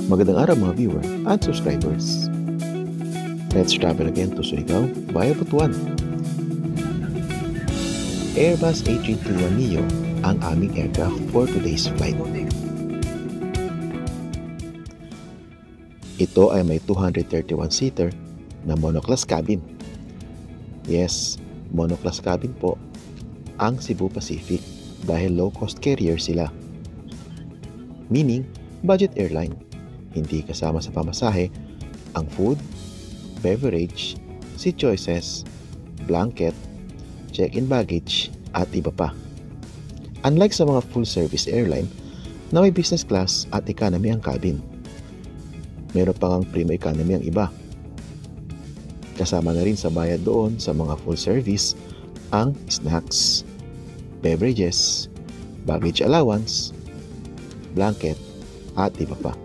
Magandang araw mga viewer at subscribers. Let's travel again to Surigao via Butuan. Airbus A321neo ang aming aircraft for today's flight. Ito ay may 231-seater na monoclass cabin. Yes, monoclass cabin po ang Cebu Pacific dahil low-cost carrier sila. Meaning, budget airline. Hindi kasama sa pamasahe ang food, beverage, seat choices, blanket, check-in baggage, at iba pa. Unlike sa mga full-service airline na may business class at economy ang cabin, meron pa ngang premium economy ang iba. Kasama na rin sa bayad doon sa mga full-service ang snacks, beverages, baggage allowance, blanket, at iba pa.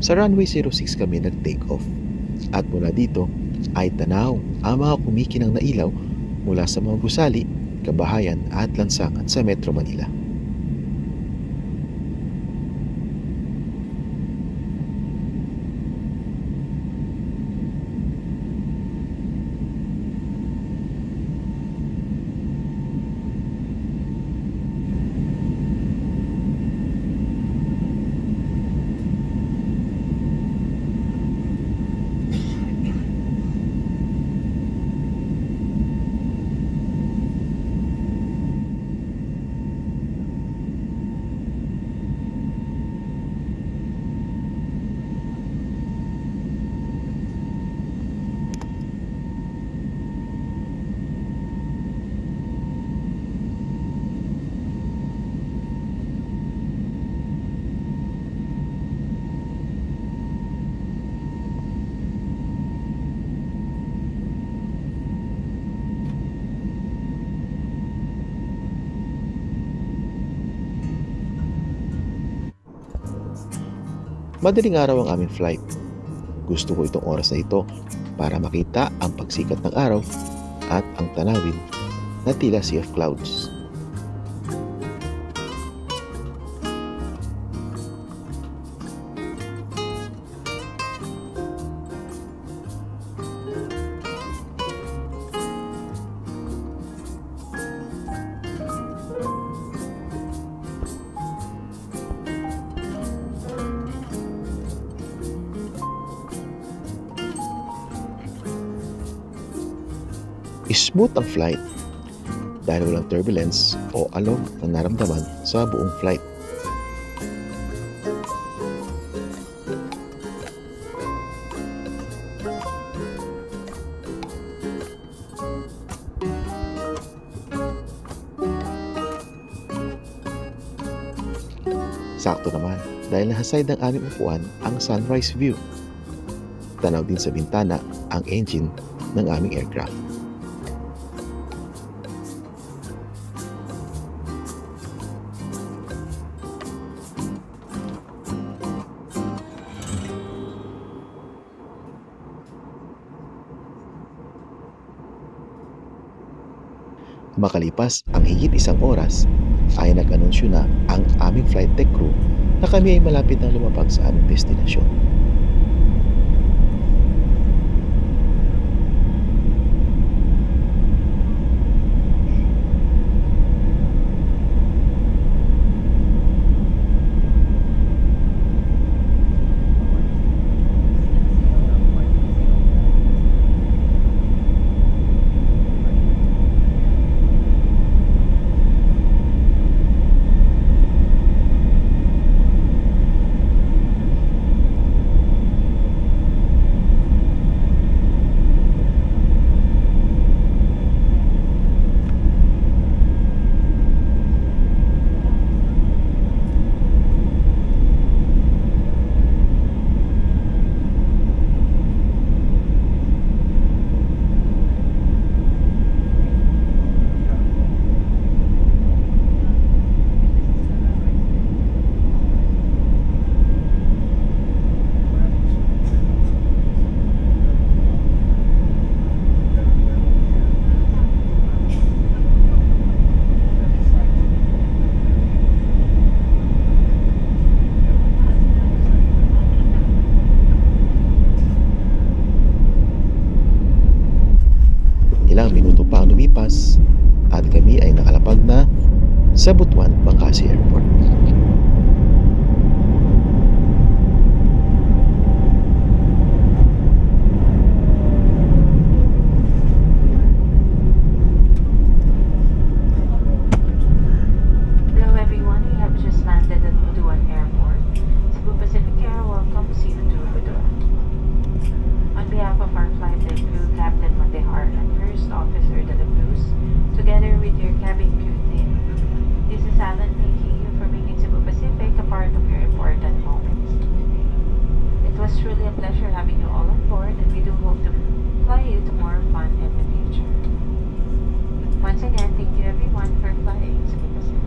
Sa runway 06 kami nag-take off at mula dito ay tanaw ang mga kumikinang na ilaw mula sa mga gusali, kabahayan at lansangan sa Metro Manila. Madaling araw ang aming flight. Gusto ko itong oras na ito para makita ang pagsikat ng araw at ang tanawin na tila sea of clouds. Smooth ang flight dahil walang turbulence o alog na naramdaman sa buong flight. Sakto naman dahil nasa-side ng aming upuan ang sunrise view. Tanaw din sa bintana ang engine ng aming aircraft. Makalipas ang higit isang oras ay nag-anunsyo na ang aming flight deck crew na kami ay malapit na lumapag sa aming destinasyon. sa Butuan, Bangkasi Airport. Hello everyone, we have just landed at Butuan Airport. Cebu Pacific Air welcomes you to Butuan. On behalf of our flight and crew, Captain Matehar and First Officer De La Cruz, together with your cabin crew team, this is Alan thanking you for making Cebu Pacific a part of your important moments. It was truly a pleasure having you all on board, and we do hope to fly you to more fun in the future. Once again, thank you everyone for flying Cebu Pacific.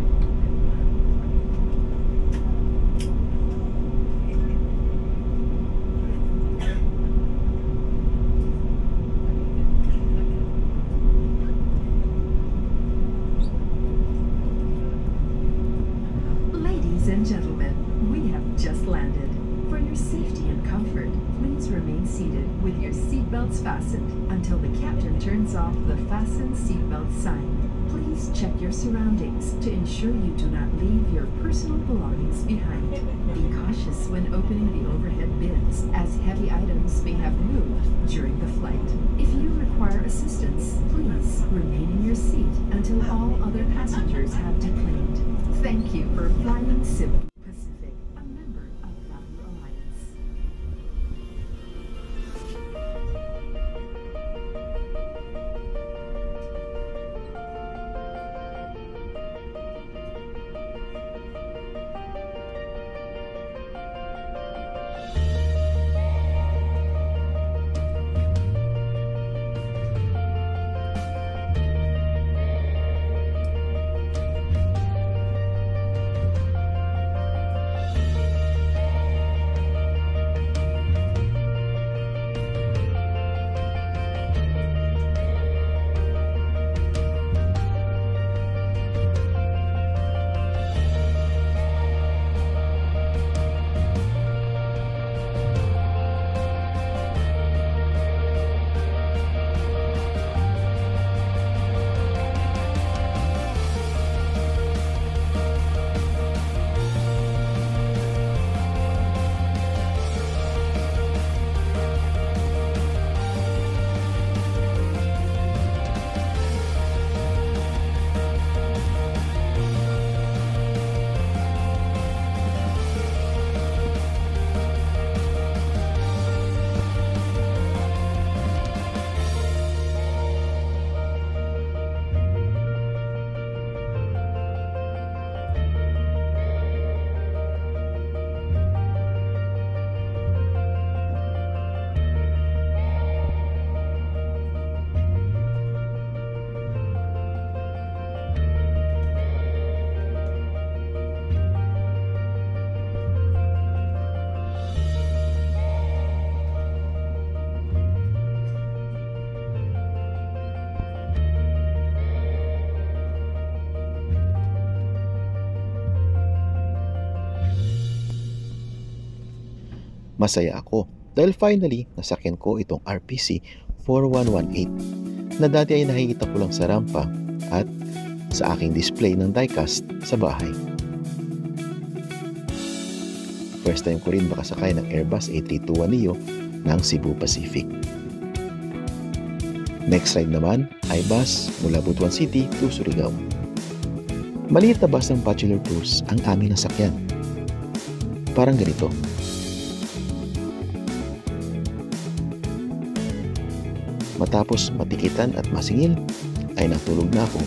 Ladies and gentlemen, we have just landed. For your safety and comfort, please remain seated with your seatbelts fastened until the captain turns off the fasten seatbelt sign. Please check your surroundings to ensure you do not leave your personal belongings behind. Be cautious when opening the overhead bins, as heavy items may have moved during the flight. If you require assistance, please remain in your seat until all other passengers have deplaned. Thank you for flying Cebu Pacific, a member of Value Alliance. Masaya ako dahil finally nasakyan ko itong RPC 4118 na dati ay nakikita ko lang sa rampa at sa aking display ng diecast sa bahay. First time ko rin makasakay ng Airbus A321neo ng Cebu Pacific. Next ride naman ay bus mula Butuan City to Surigao. Maliit na bus ng Bachelor Tours ang aming nasakyan. Parang ganito. Matapos matikitan at masingil, ay natulog na ako.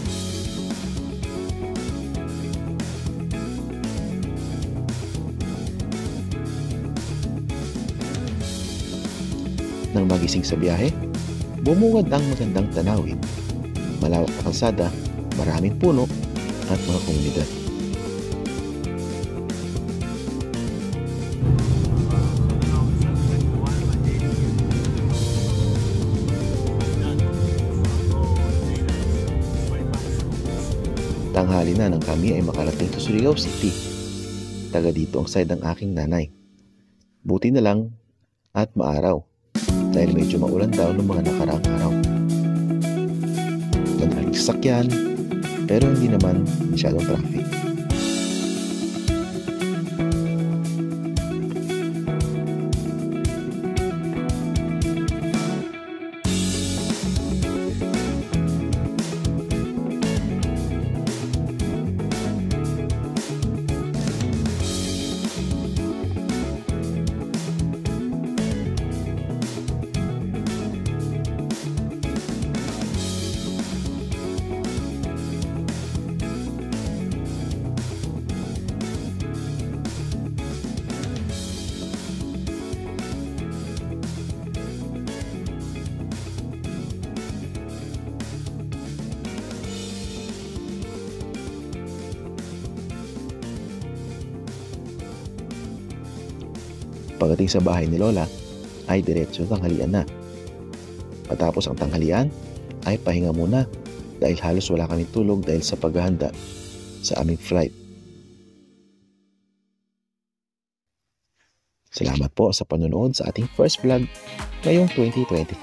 Nang magising sa biyahe, bumungad ang magandang tanawin. Malawak na kalsada, maraming puno at mga komunidad. Tanghali na nang kami ay makarating sa Surigao City. Taga dito ang side ng aking nanay. Buti na lang at maaraw dahil medyo maulan daw ng mga nakaraang araw. Nagaling sasakyan, pero hindi naman masyadong traffic. Pagdating sa bahay ni Lola, ay diretso tanghalian na. Patapos ang tanghalian, ay pahinga muna dahil halos wala kaming tulog dahil sa paghahanda sa aming flight. Salamat po sa panonood sa ating first vlog ngayong 2025.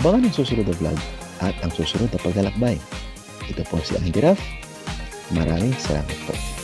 Abangan ang susunod na vlog at ang susunod na paglalakbay. Ito po si Andy Raf. Maraming salamat po.